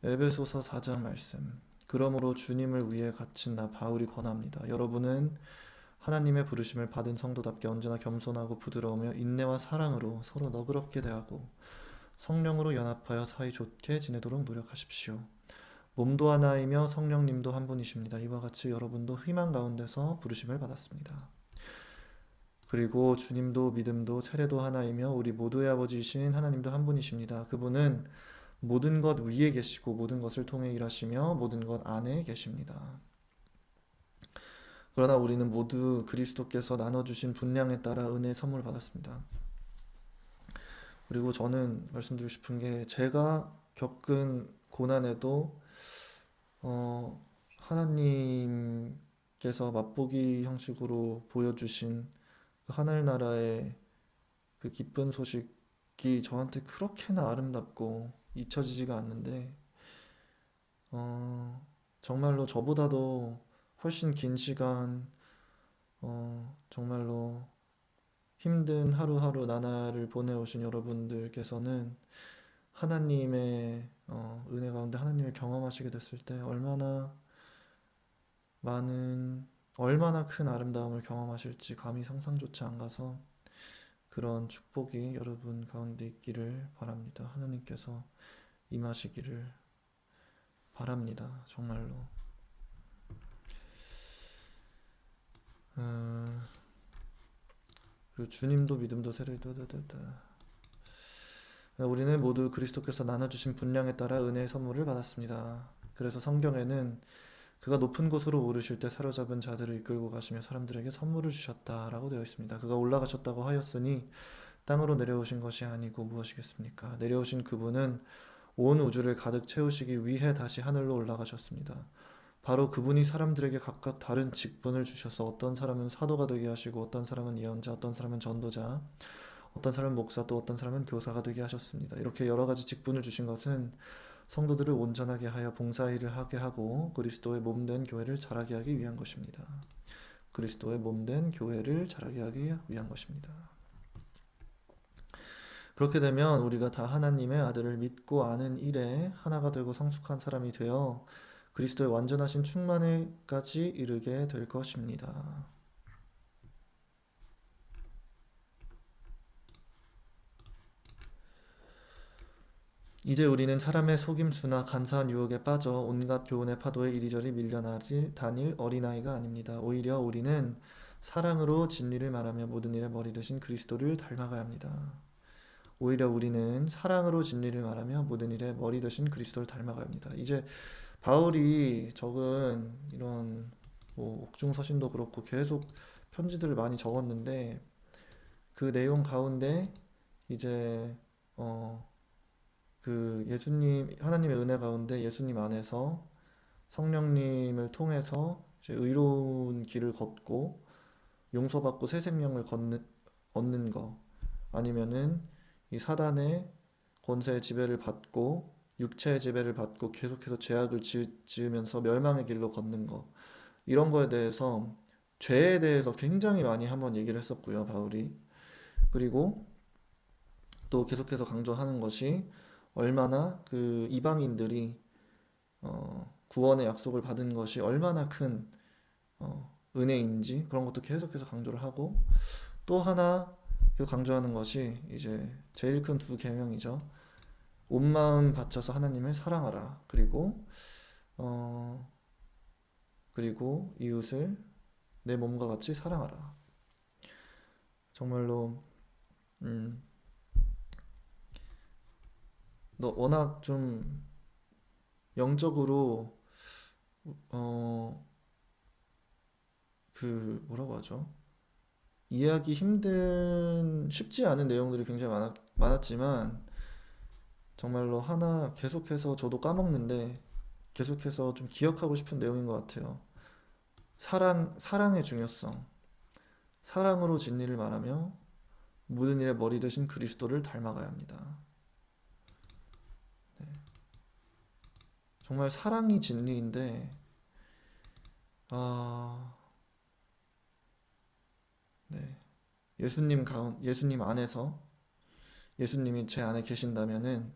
에베소서 4장 말씀. 그러므로 주님을 위해 갇힌 나 바울이 권합니다. 여러분은 하나님의 부르심을 받은 성도답게 언제나 겸손하고 부드러우며 인내와 사랑으로 서로 너그럽게 대하고 성령으로 연합하여 사이좋게 지내도록 노력하십시오. 몸도 하나이며 성령님도 한 분이십니다. 이와 같이 여러분도 희망 가운데서 부르심을 받았습니다. 그리고 주님도 믿음도 세례도 하나이며 우리 모두의 아버지이신 하나님도 한 분이십니다. 그분은 모든 것 위에 계시고 모든 것을 통해 일하시며 모든 것 안에 계십니다. 그러나 우리는 모두 그리스도께서 나눠주신 분량에 따라 은혜의 선물을 받았습니다. 그리고 저는 말씀드리고 싶은 게, 제가 겪은 고난에도 하나님께서 맛보기 형식으로 보여주신 그 하늘나라의 그 기쁜 소식이 저한테 그렇게나 아름답고 잊혀지지가 않는데, 정말로 저보다도 훨씬 긴 시간, 정말로 힘든 하루하루 나날을 보내오신 여러분들께서는 하나님의 은혜 가운데 하나님을 경험하시게 됐을 때 얼마나 큰 아름다움을 경험하실지 감히 상상조차 안 가서, 그런 축복이 여러분 가운데 있기를 바랍니다. 하나님께서 임하시기를 바랍니다. 정말로. 그리고 주님도 믿음도 세례도 우리는 모두 그리스도께서 나눠주신 분량에 따라 은혜의 선물을 받았습니다. 그래서 성경에는 그가 높은 곳으로 오르실 때 사로잡은 자들을 이끌고 가시며 사람들에게 선물을 주셨다라고 되어 있습니다. 그가 올라가셨다고 하였으니 땅으로 내려오신 것이 아니고 무엇이겠습니까? 내려오신 그분은 온 우주를 가득 채우시기 위해 다시 하늘로 올라가셨습니다. 바로 그분이 사람들에게 각각 다른 직분을 주셔서 어떤 사람은 사도가 되게 하시고 어떤 사람은 예언자, 어떤 사람은 전도자, 어떤 사람은 목사, 또 어떤 사람은 교사가 되게 하셨습니다. 이렇게 여러 가지 직분을 주신 것은 성도들을 온전하게 하여 봉사일을 하게 하고 그리스도의 몸된 교회를 자라게 하기 위한 것입니다. 그리스도의 몸된 교회를 자라게 하기 위한 것입니다. 그렇게 되면 우리가 다 하나님의 아들을 믿고 아는 일에 하나가 되고 성숙한 사람이 되어 그리스도의 완전하신 충만에까지 이르게 될 것입니다. 이제 우리는 사람의 속임수나 간사한 유혹에 빠져 온갖 교훈의 파도에 이리저리 다닐 어린아이가 아닙니다. 오히려 우리는 사랑으로 진리를 말하며 모든 일의 머리 되신 그리스도를 닮아가야 합니다. 오히려 우리는 사랑으로 진리를 말하며 모든 일의 머리 되신 그리스도를 닮아가야 합니다. 이제 바울이 적은 이런 옥중서신도 그렇고 계속 편지들을 많이 적었는데, 그 내용 가운데 이제 그 하나님의 은혜 가운데 예수님 안에서 성령님을 통해서 이제 의로운 길을 걷고 용서받고 새 생명을 얻는 거, 아니면은 이 사단의 권세의 지배를 받고 육체의 지배를 받고 계속해서 죄악을 지으면서 멸망의 길로 걷는 거, 이런 거에 대해서, 죄에 대해서 굉장히 많이 한번 얘기를 했었고요, 바울이. 그리고 또 계속해서 강조하는 것이 얼마나 그 이방인들이 구원의 약속을 받은 것이 얼마나 큰 은혜인지, 그런 것도 계속해서 강조를 하고, 또 하나 계속 강조하는 것이 이제 제일 큰 두 계명이죠. 온 마음 바쳐서 하나님을 사랑하라. 그리고 이웃을 내 몸과 같이 사랑하라. 정말로 너 워낙 좀 영적으로 그 뭐라고 하죠? 이해하기 쉽지 않은 내용들이 굉장히 많았지만, 정말로 하나 계속해서 저도 까먹는데 계속해서 좀 기억하고 싶은 내용인 것 같아요. 사랑의 중요성. 사랑으로 진리를 말하며 모든 일의 머리 되신 그리스도를 닮아가야 합니다. 네. 정말 사랑이 진리인데, 네. 예수님 안에서, 예수님이 제 안에 계신다면은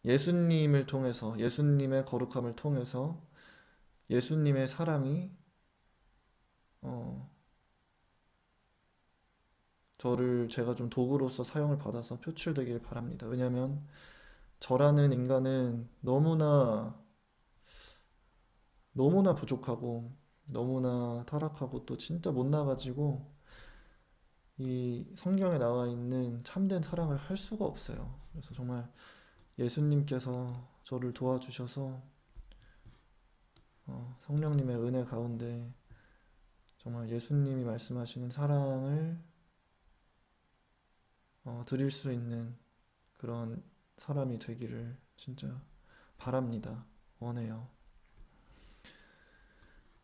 예수님을 통해서, 예수님의 거룩함을 통해서 예수님의 사랑이 어, 제가 좀 도구로서 사용을 받아서 표출되길 바랍니다. 왜냐하면 저라는 인간은 너무나 부족하고 너무나 타락하고 또 진짜 못나가지고 이 성경에 나와 있는 참된 사랑을 할 수가 없어요. 그래서 정말 예수님께서 저를 도와주셔서 성령님의 은혜 가운데 정말 예수님이 말씀하시는 사랑을 드릴 수 있는 그런 사람이 되기를 진짜 바랍니다. 원해요.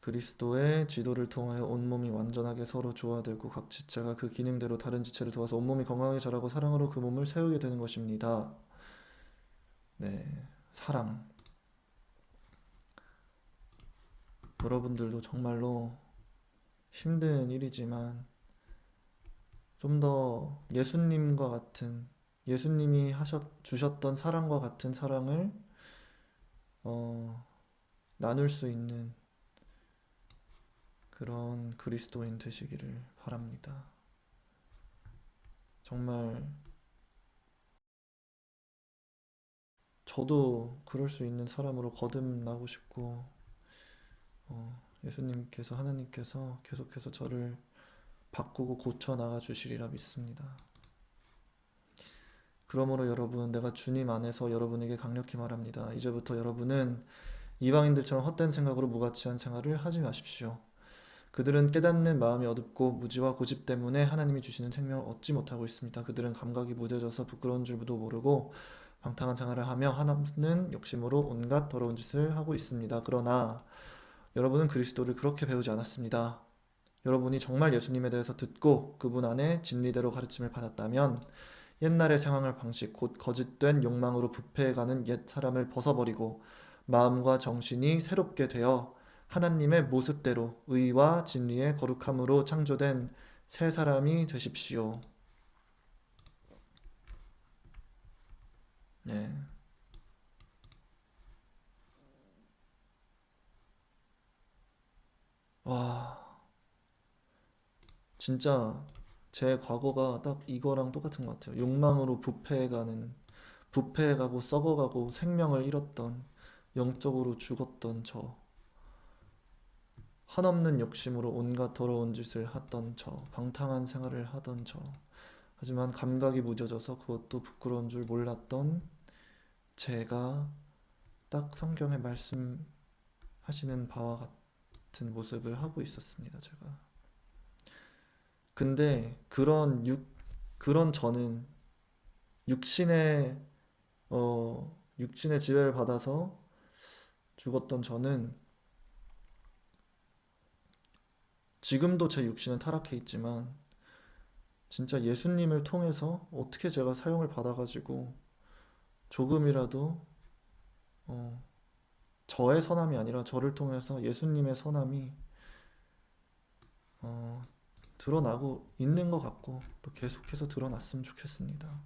그리스도의 지도를 통하여 온몸이 완전하게 서로 조화되고 각 지체가 그 기능대로 다른 지체를 도와서 온몸이 건강하게 자라고 사랑으로 그 몸을 세우게 되는 것입니다. 네, 사랑. 여러분들도 정말로 힘든 일이지만 좀 더 예수님과 같은, 예수님이 주셨던 사랑과 같은 사랑을 어, 나눌 수 있는 그런 그리스도인 되시기를 바랍니다. 정말 저도 그럴 수 있는 사람으로 거듭나고 싶고, 예수님께서, 하나님께서 계속해서 저를 바꾸고 고쳐 나가 주시리라 믿습니다. 그러므로 여러분, 내가 주님 안에서 여러분에게 강력히 말합니다. 이제부터 여러분은 이방인들처럼 헛된 생각으로 무가치한 생활을 하지 마십시오. 그들은 깨닫는 마음이 어둡고 무지와 고집 때문에 하나님이 주시는 생명을 얻지 못하고 있습니다. 그들은 감각이 무뎌져서 부끄러운 줄도 모르고 방탕한 생활을 하며 하나는 욕심으로 온갖 더러운 짓을 하고 있습니다. 그러나 여러분은 그리스도를 그렇게 배우지 않았습니다. 여러분이 정말 예수님에 대해서 듣고 그분 안에 진리대로 가르침을 받았다면 옛날의 상황을 방식, 곧 거짓된 욕망으로 부패해가는 옛 사람을 벗어버리고 마음과 정신이 새롭게 되어 하나님의 모습대로 의와 진리의 거룩함으로 창조된 새 사람이 되십시오. 네. 와, 진짜 제 과거가 딱 이거랑 똑같은 것 같아요. 욕망으로 부패해가고 썩어가고 생명을 잃었던, 영적으로 죽었던 저, 한없는 욕심으로 온갖 더러운 짓을 하던 저, 방탕한 생활을 하던 저, 하지만 감각이 무뎌져서 그것도 부끄러운 줄 몰랐던 제가 딱 성경에 말씀하시는 바와 같은 모습을 하고 있었습니다, 제가. 근데 그런 저는 육신의, 육신의 지배를 받아서 죽었던 저는 지금도 제 육신은 타락해 있지만 진짜 예수님을 통해서 어떻게 제가 사용을 받아가지고 조금이라도 어, 저의 선함이 아니라 저를 통해서 예수님의 선함이 어, 드러나고 있는 것 같고 또 계속해서 드러났으면 좋겠습니다.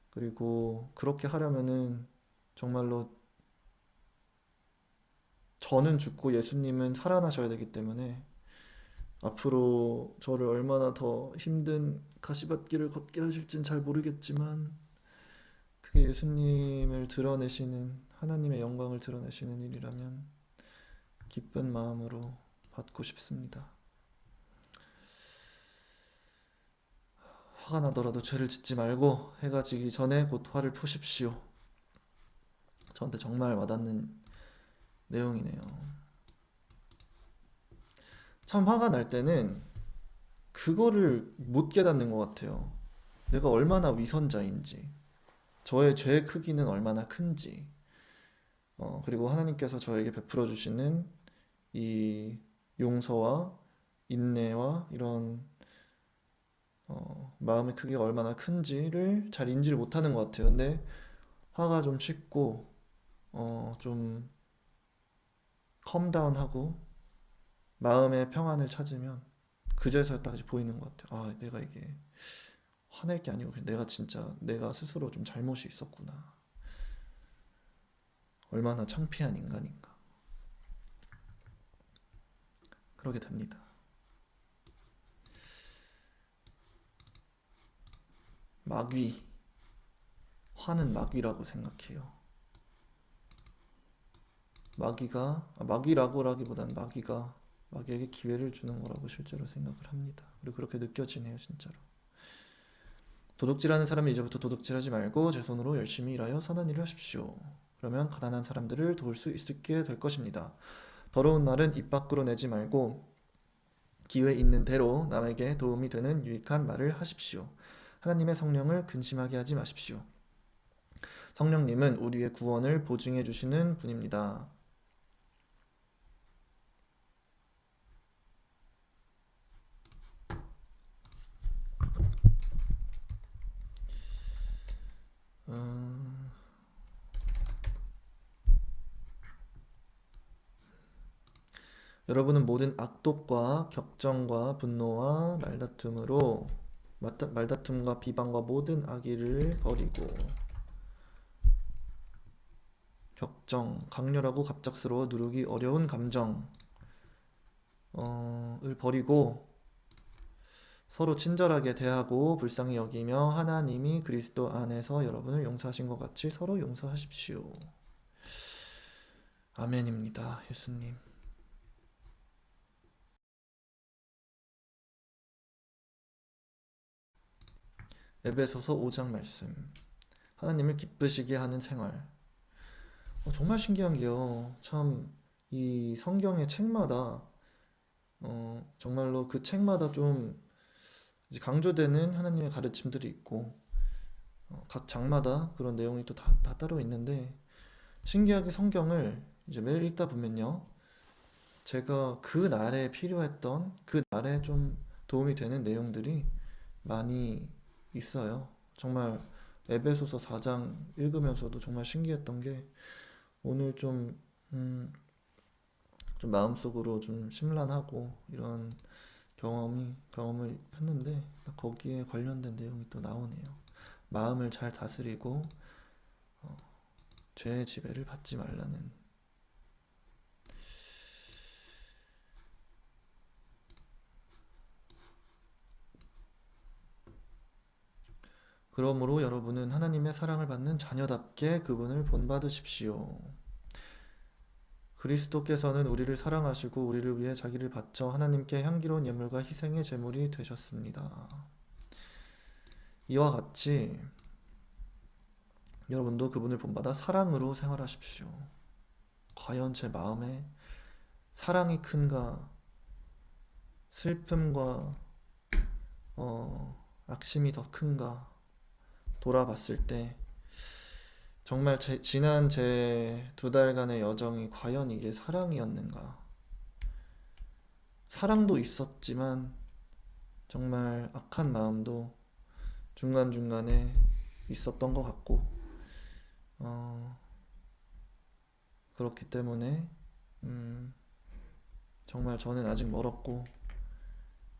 그리고 그렇게 하려면은 정말로 저는 죽고 예수님은 살아나셔야 되기 때문에 앞으로 저를 얼마나 더 힘든 가시밭길을 걷게 하실진 잘 모르겠지만 그게 예수님을 드러내시는 하나님의 영광을 드러내시는 일이라면 기쁜 마음으로 받고 싶습니다. 화가 나더라도 죄를 짓지 말고 해가 지기 전에 곧 화를 푸십시오. 저한테 정말 와닿는 내용이네요. 참 화가 날 때는 그거를 못 깨닫는 것 같아요. 내가 얼마나 위선자인지, 저의 죄의 크기는 얼마나 큰지, 그리고 하나님께서 저에게 베풀어 주시는 이 용서와 인내와 이런 마음의 크기가 얼마나 큰지를 잘 인지를 못하는 것 같아요. 근데 화가 좀 식고 좀 컴다운하고 마음의 평안을 찾으면 그제서야 딱 이제 보이는 것 같아요. 아, 내가 이게 화낼 게 아니고 그냥 내가 진짜 내가 스스로 좀 잘못이 있었구나. 얼마나 창피한 인간인가. 그러게 됩니다. 마귀, 화는 마귀라고 생각해요. 마귀라고라기보단 마귀에게 기회를 주는 거라고 실제로 생각을 합니다. 그리고 그렇게 느껴지네요, 진짜로. 도둑질하는 사람은 이제부터 도둑질하지 말고 제 손으로 열심히 일하여 선한 일을 하십시오. 그러면 가난한 사람들을 도울 수 있게 될 것입니다. 더러운 말은 입 밖으로 내지 말고 기회 있는 대로 남에게 도움이 되는 유익한 말을 하십시오. 하나님의 성령을 근심하게 하지 마십시오. 성령님은 우리의 구원을 보증해 주시는 분입니다. 여러분은 모든 악독과 격정과 분노와 말다툼과 비방과 모든 악의를 버리고 격정, 강렬하고 갑작스러워 누르기 어려운 감정을 버리고 서로 친절하게 대하고 불쌍히 여기며 하나님이 그리스도 안에서 여러분을 용서하신 것 같이 서로 용서하십시오. 아멘입니다. 예수님. 에베소서 5장 말씀. 하나님을 기쁘시게 하는 생활. 정말 신기한 게요. 참 이 성경의 책마다 정말로 그 책마다 좀 이제 강조되는 하나님의 가르침들이 있고 각 장마다 그런 내용이 또 다 따로 있는데 신기하게 성경을 이제 매일 읽다 보면요. 제가 그 날에 필요했던 그 날에 좀 도움이 되는 내용들이 많이 있어요. 정말 에베소서 4장 읽으면서도 정말 신기했던 게 오늘 좀 마음속으로 좀 심란하고 이런 경험을 했는데 거기에 관련된 내용이 또 나오네요. 마음을 잘 다스리고 죄의 지배를 받지 말라는. 그러므로 여러분은 하나님의 사랑을 받는 자녀답게 그분을 본받으십시오. 그리스도께서는 우리를 사랑하시고 우리를 위해 자기를 바쳐 하나님께 향기로운 예물과 희생의 제물이 되셨습니다. 이와 같이 여러분도 그분을 본받아 사랑으로 생활하십시오. 과연 제 마음에 사랑이 큰가, 슬픔과 악심이 더 큰가 돌아봤을 때 정말 지난 제 2달간의 여정이 과연 이게 사랑이었는가? 사랑도 있었지만 정말 악한 마음도 중간중간에 있었던 것 같고 그렇기 때문에 정말 저는 아직 멀었고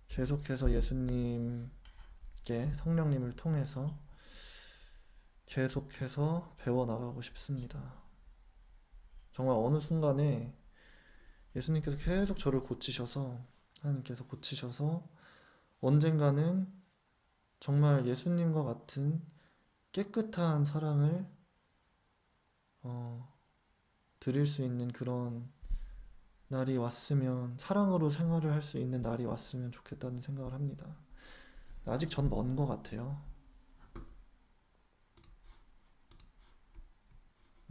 계속해서 예수님께 성령님을 통해서 계속해서 배워나가고 싶습니다. 정말 어느 순간에 예수님께서 계속 저를 고치셔서 하나님께서 고치셔서 언젠가는 정말 예수님과 같은 깨끗한 사랑을 드릴 수 있는 그런 날이 왔으면, 사랑으로 생활을 할 수 있는 날이 왔으면 좋겠다는 생각을 합니다. 아직 전 먼 것 같아요.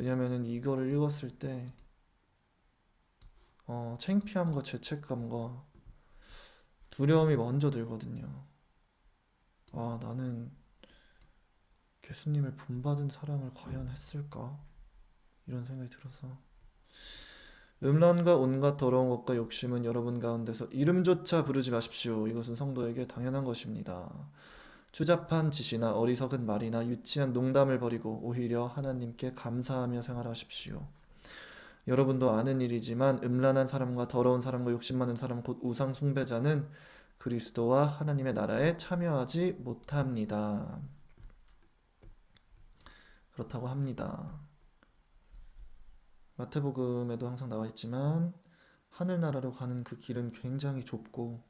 왜냐면은 이거를 읽었을 때 창피함과 죄책감과 두려움이 먼저 들거든요. 나는 예수님을 본받은 사랑을 과연 했을까? 이런 생각이 들어서 음란과 온갖 더러운 것과 욕심은 여러분 가운데서 이름조차 부르지 마십시오. 이것은 성도에게 당연한 것입니다. 추잡한 짓이나 어리석은 말이나 유치한 농담을 버리고 오히려 하나님께 감사하며 생활하십시오. 여러분도 아는 일이지만 음란한 사람과 더러운 사람과 욕심 많은 사람 곧 우상 숭배자는 그리스도와 하나님의 나라에 참여하지 못합니다. 그렇다고 합니다. 마태복음에도 항상 나와 있지만 하늘나라로 가는 그 길은 굉장히 좁고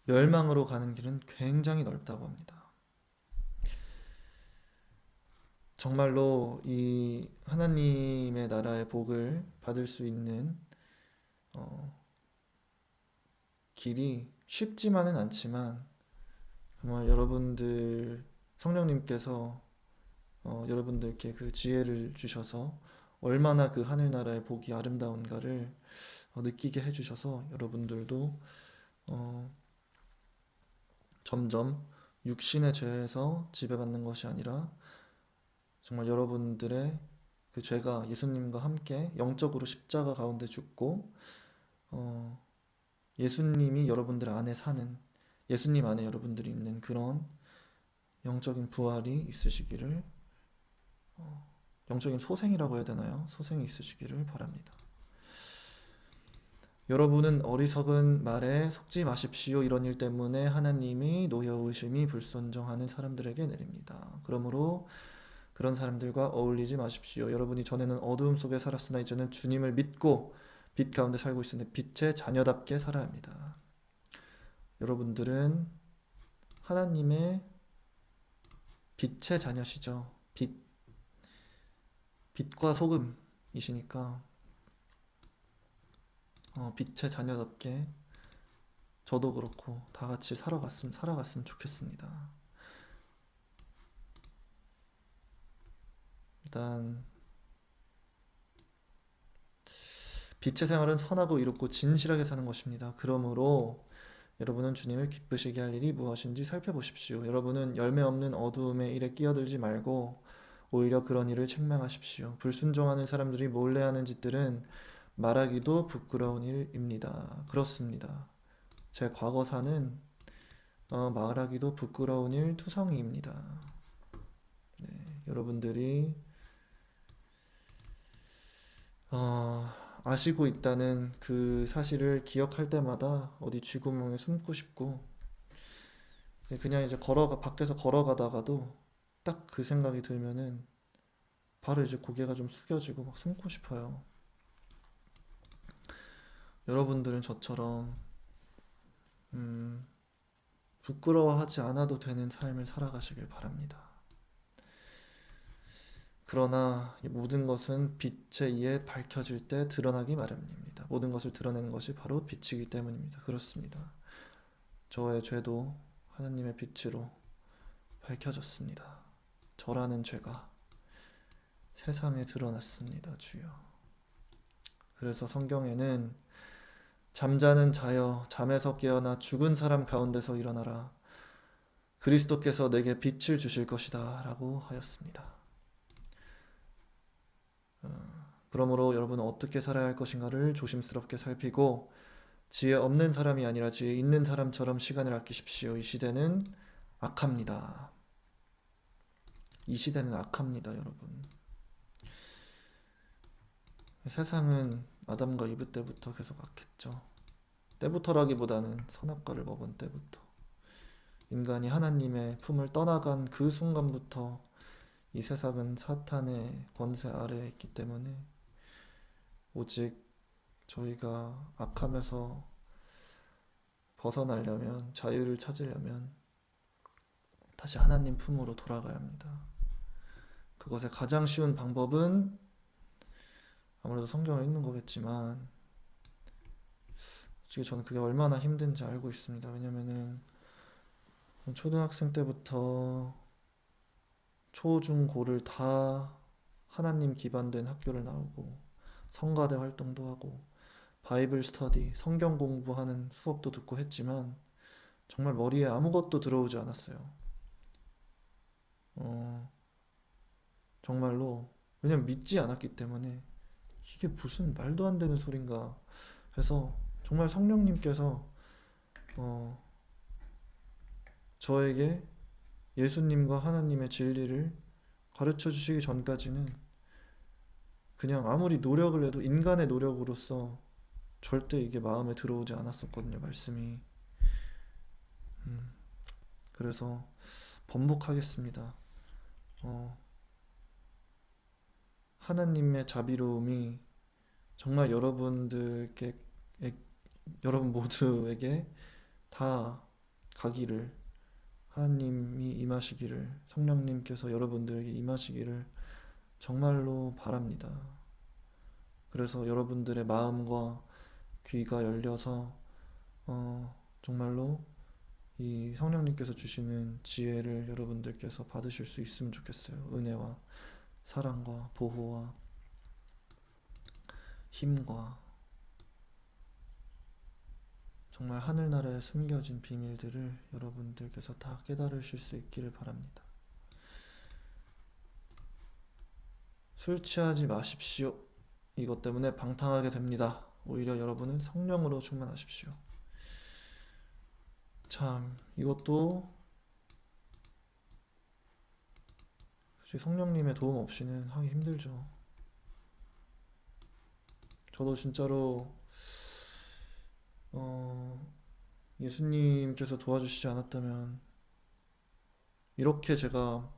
멸망으로 가는 길은 굉장히 넓다고 합니다. 정말로 이 하나님의 나라의 복을 받을 수 있는 길이 쉽지만은 않지만 정말 여러분들 성령님께서 여러분들께 그 지혜를 주셔서 얼마나 그 하늘나라의 복이 아름다운가를 느끼게 해주셔서 여러분들도 점점 육신의 죄에서 지배받는 것이 아니라 정말 여러분들의 그 죄가 예수님과 함께 영적으로 십자가 가운데 죽고 예수님이 여러분들 안에 사는, 예수님 안에 여러분들이 있는 그런 영적인 부활이 있으시기를, 영적인 소생이라고 해야 되나요? 소생이 있으시기를 바랍니다. 여러분은 어리석은 말에 속지 마십시오. 이런 일 때문에 하나님이 노여우심이 불순종하는 사람들에게 내립니다. 그러므로 그런 사람들과 어울리지 마십시오. 여러분이 전에는 어두움 속에 살았으나 이제는 주님을 믿고 빛 가운데 살고 있으니 빛의 자녀답게 살아야 합니다. 여러분들은 하나님의 빛의 자녀시죠. 빛과 소금이시니까 빛의 자녀답게 저도 그렇고 다 같이 살아갔으면 좋겠습니다. 일단 빛의 생활은 선하고 이롭고 진실하게 사는 것입니다. 그러므로 여러분은 주님을 기쁘시게 할 일이 무엇인지 살펴보십시오. 여러분은 열매 없는 어두움의 일에 끼어들지 말고 오히려 그런 일을 책망하십시오. 불순종하는 사람들이 몰래 하는 짓들은 말하기도 부끄러운 일입니다. 그렇습니다. 제 과거사는 말하기도 부끄러운 일 투성이입니다. 네, 여러분들이 아시고 있다는 그 사실을 기억할 때마다 어디 쥐구멍에 숨고 싶고 그냥 이제 밖에서 걸어가다가도 딱 그 생각이 들면은 바로 이제 고개가 좀 숙여지고 막 숨고 싶어요. 여러분들은 저처럼 부끄러워하지 않아도 되는 삶을 살아가시길 바랍니다. 그러나 이 모든 것은 빛에 의해 밝혀질 때 드러나기 마련입니다. 모든 것을 드러내는 것이 바로 빛이기 때문입니다. 그렇습니다. 저의 죄도 하나님의 빛으로 밝혀졌습니다. 저라는 죄가 세상에 드러났습니다. 주여. 그래서 성경에는 잠자는 자여 잠에서 깨어나 죽은 사람 가운데서 일어나라. 그리스도께서 내게 빛을 주실 것이다 라고 하였습니다. 그러므로 여러분은 어떻게 살아야 할 것인가를 조심스럽게 살피고 지혜 없는 사람이 아니라 지혜 있는 사람처럼 시간을 아끼십시오. 이 시대는 악합니다. 이 시대는 악합니다, 여러분. 세상은 아담과 이브 때부터 계속 악했죠. 때부터라기보다는 선악과를 먹은 때부터. 인간이 하나님의 품을 떠나간 그 순간부터 이 세상은 사탄의 권세 아래에 있기 때문에 오직 저희가 악함에서 벗어나려면, 자유를 찾으려면 다시 하나님 품으로 돌아가야 합니다. 그것의 가장 쉬운 방법은 아무래도 성경을 읽는 거겠지만 솔직히 저는 그게 얼마나 힘든지 알고 있습니다. 왜냐면은 초등학생 때부터 초, 중, 고를 다 하나님 기반된 학교를 나오고 성가대 활동도 하고 바이블 스터디, 성경 공부하는 수업도 듣고 했지만 정말 머리에 아무것도 들어오지 않았어요. 정말로 왜냐면 믿지 않았기 때문에 이게 무슨 말도 안 되는 소린가 해서 정말 성령님께서 저에게 예수님과 하나님의 진리를 가르쳐 주시기 전까지는 그냥 아무리 노력을 해도 인간의 노력으로서 절대 이게 마음에 들어오지 않았었거든요, 말씀이. 그래서 번복하겠습니다. 하나님의 자비로움이 정말 여러분 모두에게 다 가기를, 하나님이 임하시기를, 성령님께서 여러분들에게 임하시기를 정말로 바랍니다. 그래서 여러분들의 마음과 귀가 열려서 정말로 이 성령님께서 주시는 지혜를 여러분들께서 받으실 수 있으면 좋겠어요. 은혜와 사랑과 보호와 힘과 정말 하늘나라에 숨겨진 비밀들을 여러분들께서 다 깨달으실 수 있기를 바랍니다. 술 취하지 마십시오. 이것 때문에 방탕하게 됩니다. 오히려 여러분은 성령으로 충만하십시오. 참, 이것도 솔직히 성령님의 도움 없이는 하기 힘들죠. 저도 진짜로 예수님께서 도와주시지 않았다면, 이렇게 제가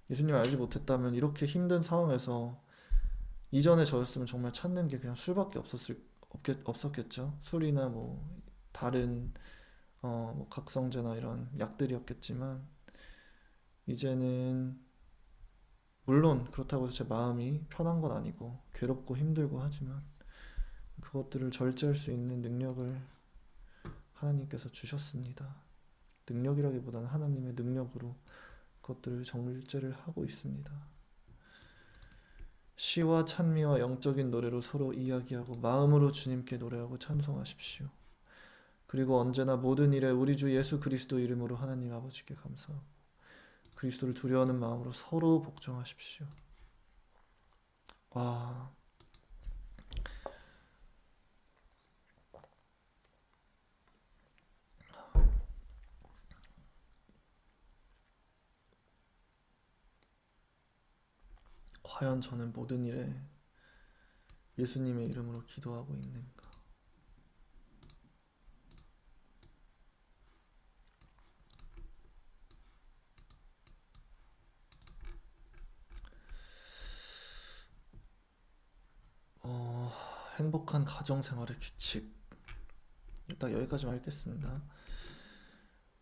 예수님을 알지 못했다면 이렇게 힘든 상황에서 이전에 저였으면 정말 찾는 게 그냥 술밖에 없었겠죠. 술이나 뭐 다른 뭐 각성제나 이런 약들이었겠지만, 이제는 물론 그렇다고 해서 제 마음이 편한 건 아니고 괴롭고 힘들고 하지만 그것들을 절제할 수 있는 능력을 하나님께서 주셨습니다. 능력이라기보다는 하나님의 능력으로 그것들을 절제를 하고 있습니다. 시와 찬미와 영적인 노래로 서로 이야기하고 마음으로 주님께 노래하고 찬송하십시오. 그리고 언제나 모든 일에 우리 주 예수 그리스도 이름으로 하나님 아버지께 감사하고 그리스도를 두려워하는 마음으로 서로 복종하십시오. 와, 과연 저는 모든 일에 예수님의 이름으로 기도하고 있는가? 행복한 가정생활의 규칙. 딱 여기까지만 읽겠습니다.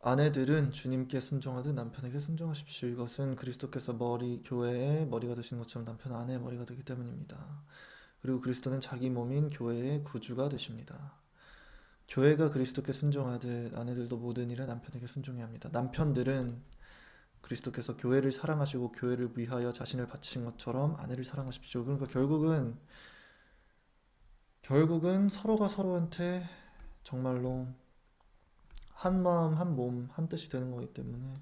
아내들은 주님께 순종하듯 남편에게 순종하십시오. 이것은 그리스도께서 교회의 머리가 되시는 것처럼 남편은 아내의 머리가 되기 때문입니다. 그리고 그리스도는 자기 몸인 교회의 구주가 되십니다. 교회가 그리스도께 순종하듯 아내들도 모든 일에 남편에게 순종해야 합니다. 남편들은 그리스도께서 교회를 사랑하시고 교회를 위하여 자신을 바치신 것처럼 아내를 사랑하십시오. 그러니까 결국은 서로가 서로한테 정말로 한 마음, 한 몸, 한 뜻이 되는 거기 때문에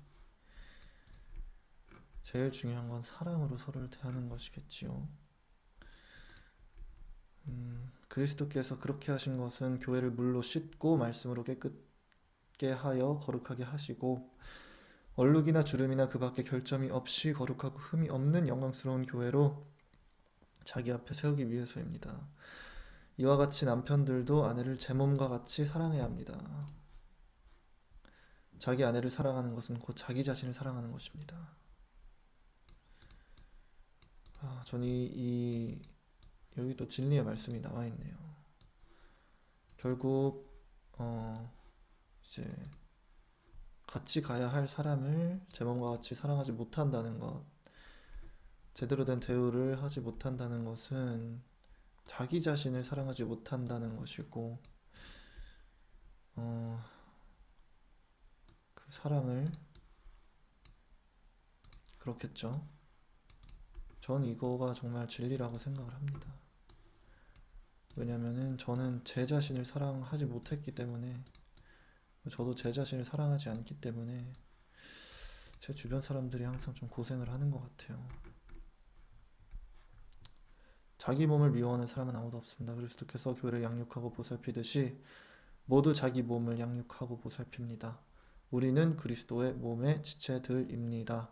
제일 중요한 건 사랑으로 서로를 대하는 것이겠지요. 그리스도께서 그렇게 하신 것은 교회를 물로 씻고 말씀으로 깨끗게 하여 거룩하게 하시고 얼룩이나 주름이나 그 밖에 결점이 없이 거룩하고 흠이 없는 영광스러운 교회로 자기 앞에 세우기 위해서입니다. 이와 같이 남편들도 아내를 제 몸과 같이 사랑해야 합니다. 자기 아내를 사랑하는 것은 곧 자기 자신을 사랑하는 것입니다. 저는 여기 또 진리의 말씀이 나와 있네요. 결국 이제 같이 가야 할 사람을 제 몸과 같이 사랑하지 못한다는 것, 제대로 된 대우를 하지 못한다는 것은 자기 자신을 사랑하지 못한다는 것이고, 그 사랑을 그렇겠죠. 전 이거가 정말 진리라고 생각을 합니다. 왜냐면은 저는 제 자신을 사랑하지 못했기 때문에, 저도 제 자신을 사랑하지 않기 때문에 제 주변 사람들이 항상 좀 고생을 하는 것 같아요. 자기 몸을 미워하는 사람은 아무도 없습니다. 그리스도께서 교회를 양육하고 보살피듯이 모두 자기 몸을 양육하고 보살핍니다. 우리는 그리스도의 몸의 지체들입니다.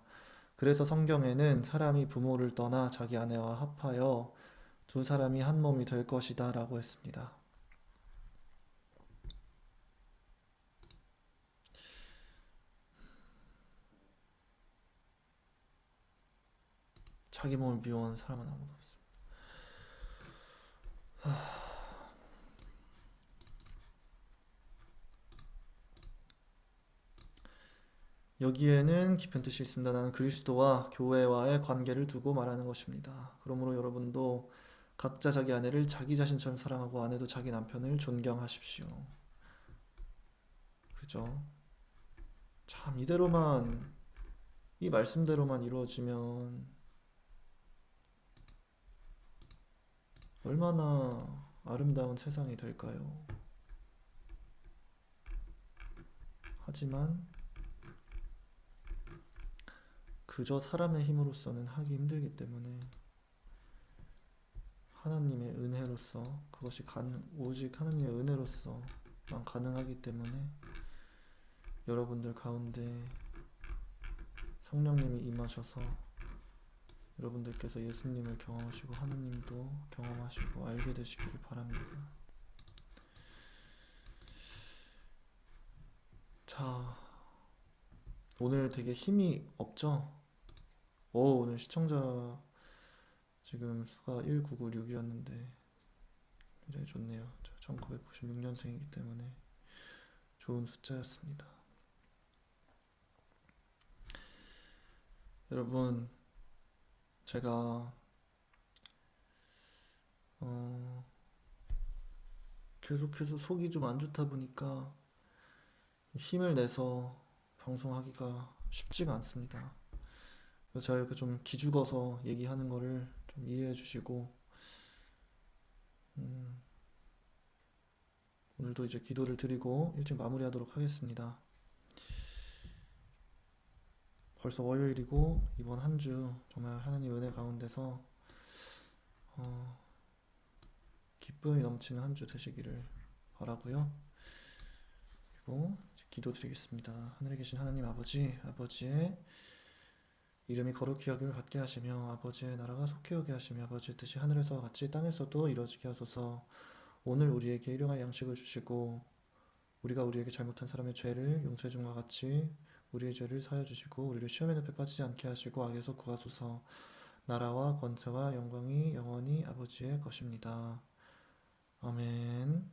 그래서 성경에는 사람이 부모를 떠나 자기 아내와 합하여 두 사람이 한 몸이 될 것이다 라고 했습니다. 자기 몸을 미워하는 사람은 아무도 없습니다. 여기에는 깊은 뜻이 있습니다. 나는 그리스도와 교회와의 관계를 두고 말하는 것입니다. 그러므로 여러분도 각자 자기 아내를 자기 자신처럼 사랑하고 아내도 자기 남편을 존경하십시오. 그죠? 참 이대로만 이 말씀대로만 이루어지면 얼마나 아름다운 세상이 될까요? 하지만 그저 사람의 힘으로서는 하기 힘들기 때문에 하나님의 은혜로서 그것이 오직 하나님의 은혜로서만 가능하기 때문에 여러분들 가운데 성령님이 임하셔서 여러분들께서 예수님을 경험하시고 하나님도 경험하시고 알게 되시기를 바랍니다. 자, 오늘 되게 힘이 없죠? 오늘 시청자 지금 수가 1996이었는데 굉장히 좋네요. 1996년생이기 때문에 좋은 숫자였습니다. 여러분, 제가 계속해서 속이 좀 안 좋다 보니까 힘을 내서 방송하기가 쉽지가 않습니다. 그래서 제가 이렇게 좀 기죽어서 얘기하는 거를 좀 이해해 주시고 오늘도 이제 기도를 드리고 일찍 마무리하도록 하겠습니다. 벌써 월요일이고 이번 한 주 정말 하나님 은혜 가운데서 기쁨이 넘치는 한 주 되시기를 바라고요. 그리고 기도 드리겠습니다. 하늘에 계신 하나님 아버지의 이름이 거룩히 여김을 받게 하시며 아버지의 나라가 속히 오게 하시며 아버지의 뜻이 하늘에서와 같이 땅에서도 이루어지게 하소서. 오늘 우리에게 일용할 양식을 주시고 우리가 우리에게 잘못한 사람의 죄를 용서해 준 것 같이 우리의 죄를 사하여 주시고 우리를 시험에 늪에 빠지지 않게 하시고 악에서 구하소서. 나라와 권세와 영광이 영원히 아버지의 것입니다. 아멘.